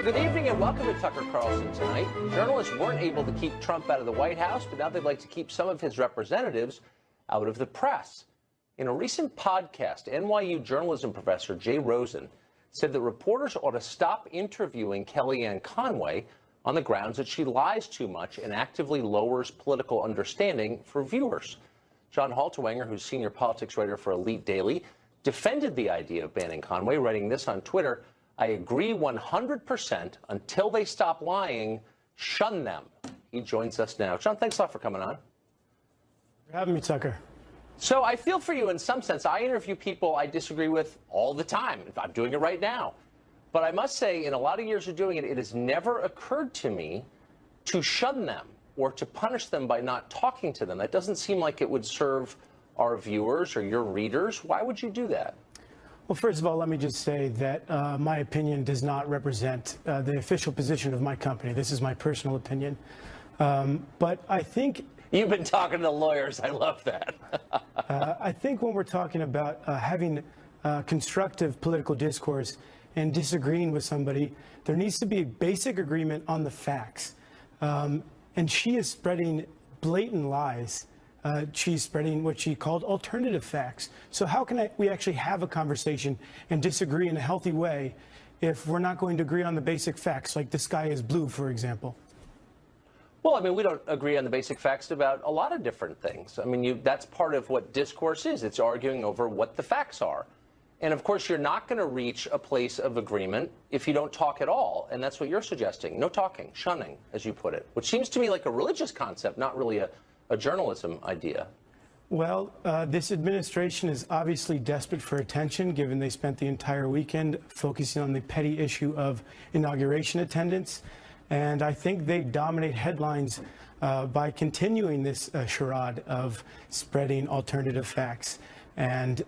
Good evening and welcome to Tucker Carlson tonight. Journalists weren't able to keep Trump out of the White House, but now they'd like to keep some of his representatives out of the press. In a recent podcast, NYU journalism professor Jay Rosen said that reporters ought to stop interviewing Kellyanne Conway on the grounds that she lies too much and actively lowers political understanding for viewers. John Halterwanger, who's senior politics writer for Elite Daily, defended the idea of banning Conway, writing this on Twitter: "I agree 100%. Until they stop lying, shun them." He joins us now. John, thanks a lot for coming on. For having me, Tucker. So I feel for you in some sense. I interview people I disagree with all the time. I'm doing it right now. But I must say, in a lot of years of doing it, it has never occurred to me to shun them or to punish them by not talking to them. That doesn't seem like it would serve our viewers or your readers. Why would you do that? Well, first of all, let me just say that my opinion does not represent the official position of my company. This is my personal opinion. But I think... You've been talking to lawyers. I love that. I think when we're talking about having constructive political discourse and disagreeing with somebody, there needs to be a basic agreement on the facts. And she is spreading blatant lies. She's spreading what she called alternative facts. So how can we actually have a conversation and disagree in a healthy way if we're not going to agree on the basic facts, like the sky is blue, for example? Well, I mean, we don't agree on the basic facts about a lot of different things. I mean, that's part of what discourse is. It's arguing over what the facts are. And of course, you're not going to reach a place of agreement if you don't talk at all. And that's what you're suggesting. No talking, shunning, as you put it, which seems to me like a religious concept, not really a journalism idea. Well, this administration is obviously desperate for attention, given they spent the entire weekend focusing on the petty issue of inauguration attendance. And I think they dominate headlines by continuing this charade of spreading alternative facts. And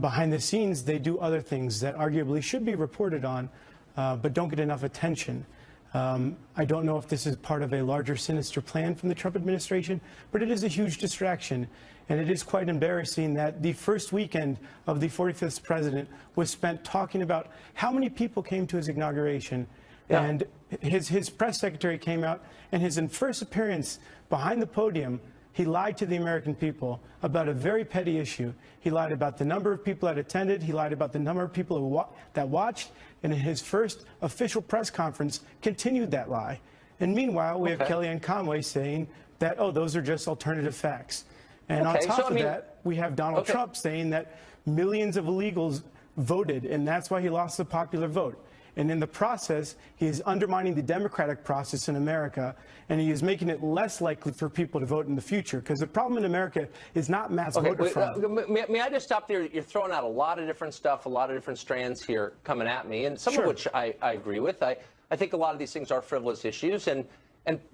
behind the scenes, they do other things that arguably should be reported on, but don't get enough attention. I don't know if this is part of a larger sinister plan from the Trump administration, but it is a huge distraction. And it is quite embarrassing that the first weekend of the 45th president was spent talking about how many people came to his inauguration. Yeah. And his press secretary came out, and his first appearance behind the podium, he lied to the American people about a very petty issue. He lied about the number of people that attended. He lied about the number of people that watched. And in his first official press conference, continued that lie. And meanwhile, we have Kellyanne Conway saying that, oh, those are just alternative facts. And on top of that, we have Donald Trump saying that millions of illegals voted, and that's why he lost the popular vote. And in the process, he is undermining the democratic process in America, and he is making it less likely for people to vote in the future. Because the problem in America is not mass voter fraud. May I just stop there? You're throwing out a lot of different stuff, a lot of different strands here coming at me, and some of which I agree with. I think a lot of these things are frivolous issues, and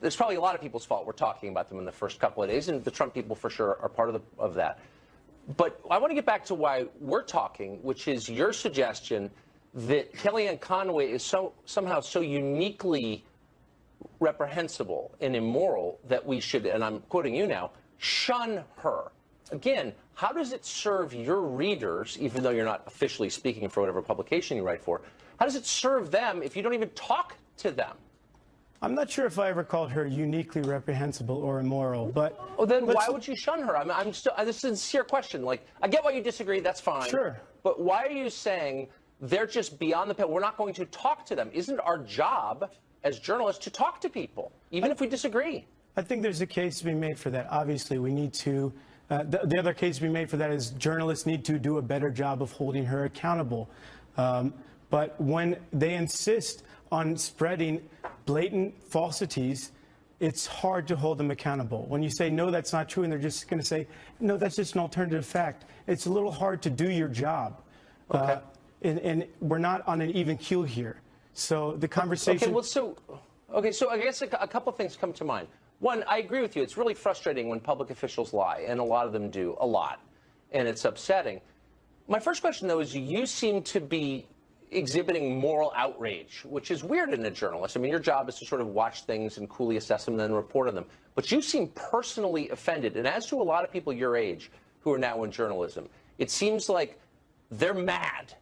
it's probably a lot of people's fault we're talking about them in the first couple of days, and the Trump people for sure are part of that. But I want to get back to why we're talking, which is your suggestion that Kellyanne Conway is somehow so uniquely reprehensible and immoral that we should, and I'm quoting you now, shun her. Again, how does it serve your readers, even though you're not officially speaking for whatever publication you write for, how does it serve them if you don't even talk to them? I'm not sure if I ever called her uniquely reprehensible or immoral, but... Well, then why would you shun her? I'm still, this is a sincere question. Like, I get why you disagree, that's fine. Sure. But why are you saying they're just beyond the pale? We're not going to talk to them. Isn't our job as journalists to talk to people, even if we disagree? I think there's a case to be made for that. Obviously, we need to, the other case to be made for that is journalists need to do a better job of holding her accountable. But when they insist on spreading blatant falsities, it's hard to hold them accountable. When you say, no, that's not true, and they're just going to say, no, that's just an alternative fact, it's a little hard to do your job. Okay. And we're not on an even keel here. So the conversation... so I guess a couple of things come to mind. One, I agree with you. It's really frustrating when public officials lie, and a lot of them do, a lot. And it's upsetting. My first question, though, is you seem to be exhibiting moral outrage, which is weird in a journalist. I mean, your job is to sort of watch things and coolly assess them and then report on them. But you seem personally offended. And as do a lot of people your age who are now in journalism, it seems like they're mad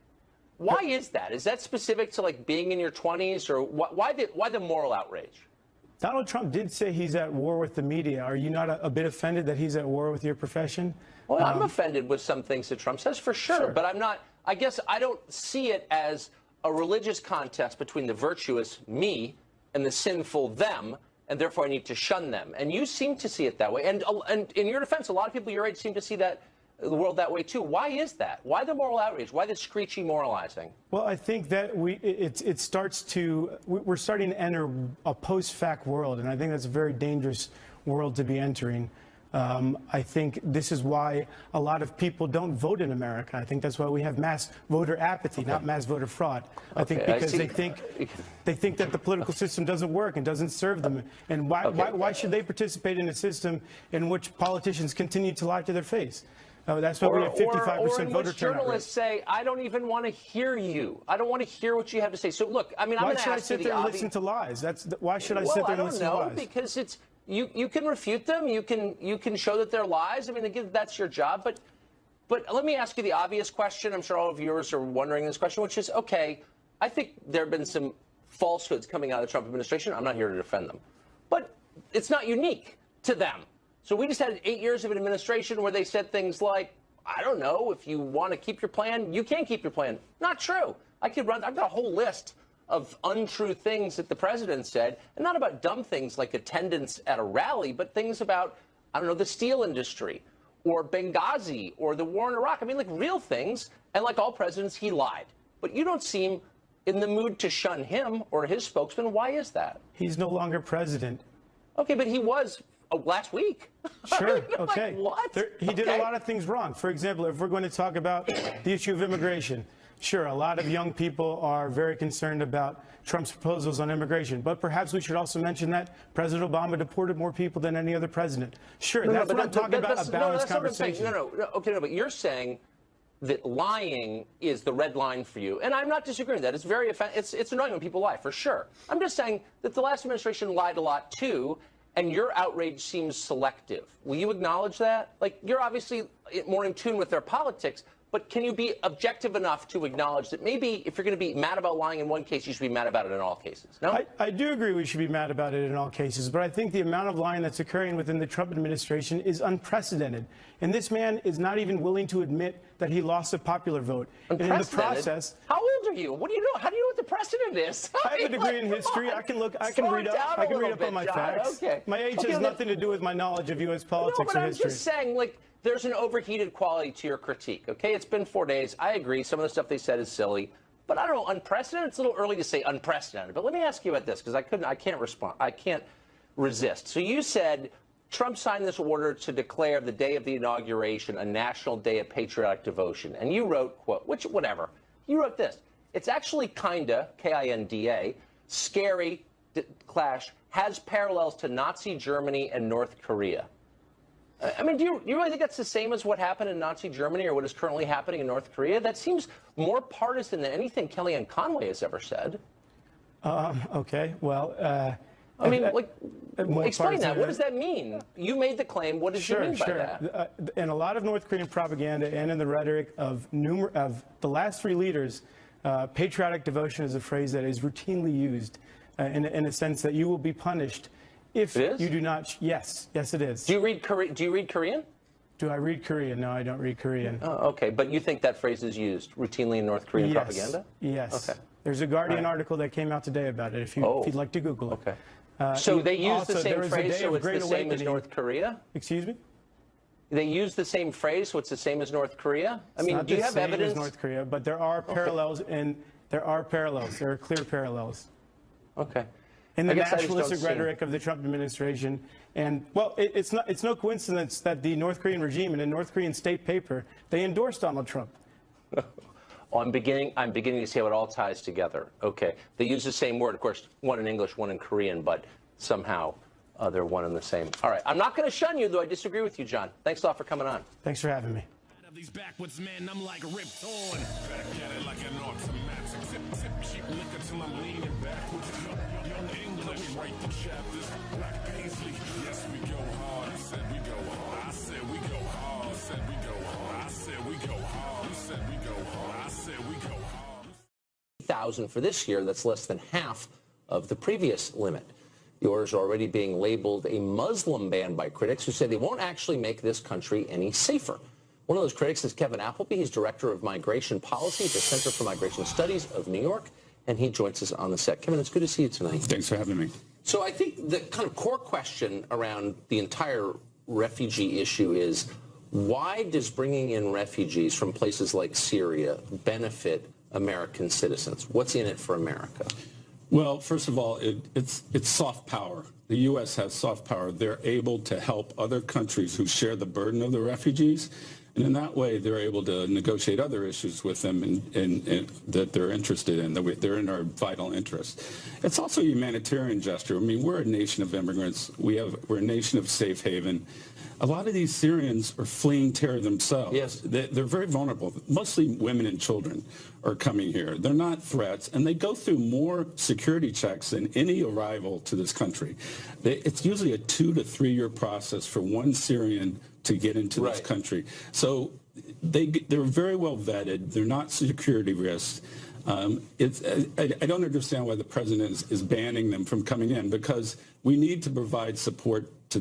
Why is that? Is that specific to like being in your 20s, or why the moral outrage? Donald Trump did say he's at war with the media. Are you not a bit offended that he's at war with your profession? Well, I'm offended with some things that Trump says, for sure. But I'm not, I guess I don't see it as a religious contest between the virtuous, me, and the sinful, them, and therefore I need to shun them. And you seem to see it that way. And in your defense, a lot of people your age seem to see that the world that way too. Why is that? Why the moral outrage? Why the screechy moralizing? Well, I think that it starts to, we're starting to enter a post-fact world, and I think that's a very dangerous world to be entering. I think this is why a lot of people don't vote in America. I think that's why we have mass voter apathy, not mass voter fraud. I think because they think that the political system doesn't work and doesn't serve them. And why should they participate in a system in which politicians continue to lie to their face? That's why we have 55% voter turnout. Journalists say, I don't even want to hear you. I don't want to hear what you have to say. So look, I mean, I'm going to ask you the obvious. Why should I sit there and listen to lies? Why should I sit there and listen to lies? Well, I don't know, because it's you can refute them. You can show that they're lies. I mean, again, that's your job. But let me ask you the obvious question. I'm sure all of viewers are wondering this question, which is, okay, I think there have been some falsehoods coming out of the Trump administration. I'm not here to defend them, but it's not unique to them. So we just had 8 years of an administration where they said things like, I don't know, if you want to keep your plan, you can keep your plan. Not true. I've got a whole list of untrue things that the president said, and not about dumb things like attendance at a rally, but things about, I don't know, the steel industry or Benghazi or the war in Iraq. I mean, like real things. And like all presidents, he lied. But you don't seem in the mood to shun him or his spokesman. Why is that? He's no longer president. Okay, but he was last week. Sure. Okay. Like, what? He did a lot of things wrong. For example, if we're going to talk about the issue of immigration, sure, a lot of young people are very concerned about Trump's proposals on immigration. But perhaps we should also mention that President Obama deported more people than any other president. Sure, that's what I'm talking about, a balanced conversation. Okay, but you're saying that lying is the red line for you. And I'm not disagreeing with that. It's very it's annoying when people lie, for sure. I'm just saying that the last administration lied a lot, too. And your outrage seems selective. Will you acknowledge that? Like, you're obviously more in tune with their politics, but can you be objective enough to acknowledge that maybe if you're going to be mad about lying in one case, you should be mad about it in all cases? No? I do agree we should be mad about it in all cases, but I think the amount of lying that's occurring within the Trump administration is unprecedented. And this man is not even willing to admit that he lost a popular vote. And in the process... How old are you? What do you know? How do you know what the precedent is? I have a degree in history. I can read up on my facts. Okay. My age has nothing to do with my knowledge of U.S. politics or history. I'm just saying, like, there's an overheated quality to your critique, okay? It's been 4 days. I agree. Some of the stuff they said is silly. But I don't know, unprecedented? It's a little early to say unprecedented. But let me ask you about this, because I can't respond. I can't resist. So you said Trump signed this order to declare the day of the inauguration a national day of patriotic devotion. And you wrote, quote, whatever. You wrote this. It's actually kinda, K-I-N-D-A, scary, clash, has parallels to Nazi Germany and North Korea. I mean, do you really think that's the same as what happened in Nazi Germany or what is currently happening in North Korea? That seems more partisan than anything Kellyanne Conway has ever said. Okay, well... I mean, explain that. What does that mean? You made the claim. What does you mean by that? In a lot of North Korean propaganda and in the rhetoric of the last three leaders, patriotic devotion is a phrase that is routinely used in a sense that you will be punished if you do not. Yes, it is. Do you read Korean? Do I read Korean? No, I don't read Korean. Oh, okay. But you think that phrase is used routinely in North Korean propaganda? Yes. Okay. There's a Guardian article that came out today about it, if you'd like to Google it. Okay. So they use the same phrase, so it's the same as North Korea? Excuse me? They use the same phrase, so it's the same as North Korea? I mean, do you have evidence? It's not the same as North Korea, but there are parallels, and there are clear parallels. Okay. In the nationalistic rhetoric of the Trump administration. And, well, it's no coincidence that the North Korean regime and the North Korean state paper, they endorsed Donald Trump. I'm beginning to see how it all ties together. Okay. They use the same word, of course, one in English, one in Korean, but somehow they're one and the same. All right. I'm not going to shun you, though I disagree with you, John. Thanks a lot for coming on. Thanks for having me. These backwards men, I'm like ripped on. Back at it like an automatic. Sip cheap liquor till I'm leaning backwards. Young English, write the chapters. Black Paisley, yes we go hard. I said we go hard. I said we go hard. I said we go hard. I said we go hard. You said we go hard. I said we go hard. 1,000 for this year. That's less than half of the previous limit. The order is already being labeled a Muslim ban by critics who say they won't actually make this country any safer. One of those critics is Kevin Appleby. He's director of migration policy at the Center for Migration Studies of New York, and he joins us on the set. Kevin, it's good to see you tonight. Thanks for having me. So I think the kind of core question around the entire refugee issue is, why does bringing in refugees from places like Syria benefit American citizens? What's in it for America? Well, first of all, it's soft power. The U.S. has soft power. They're able to help other countries who share the burden of the refugees. And in that way, they're able to negotiate other issues with them and that they're interested in, that they're in our vital interest. It's also a humanitarian gesture. I mean, we're a nation of immigrants. We're a nation of safe haven. A lot of these Syrians are fleeing terror themselves. Yes. They're very vulnerable. Mostly women and children are coming here. They're not threats, and they go through more security checks than any arrival to this country. It's usually a 2 to 3 year process for one Syrian to get into this country. So they're very well vetted. They're not security risks. I don't understand why the president is banning them from coming in, because we need to provide support to